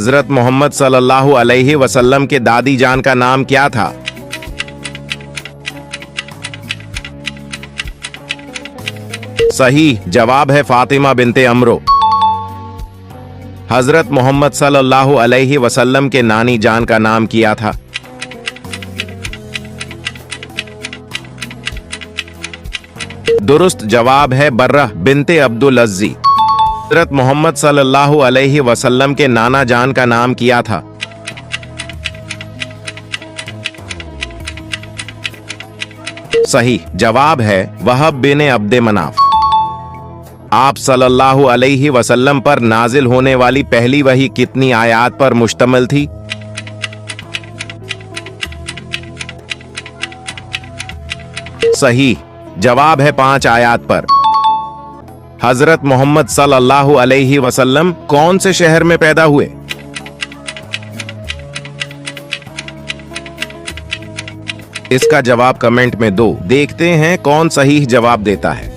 हजरत मोहम्मद सल्लल्लाहु अलैहि वसल्लम के दादी जान का नाम क्या था? सही जवाब है फातिमा बिनते अमरो। हजरत मोहम्मद सल्लल्लाहु अलैहि वसल्लम के नानी जान का नाम क्या था? दुरुस्त जवाब है बर्रह बिनते अब्दुल अज़्ज़ी। हजरत मोहम्मद सल्लल्लाहु अलैहि वसल्लम के नाना जान का नाम क्या था? सही जवाब है वहब बिन अब्द मनाफ। आप सल्लल्लाहु अलैहि वसल्लम पर नाजिल होने वाली पहली वही कितनी आयात पर मुश्तमिल थी? सही जवाब है 5 आयात पर। हजरत मोहम्मद सल्लल्लाहु अलैहि वसल्लम कौन से शहर में पैदा हुए? इसका जवाब कमेंट में दो। देखते हैं कौन सही जवाब देता है।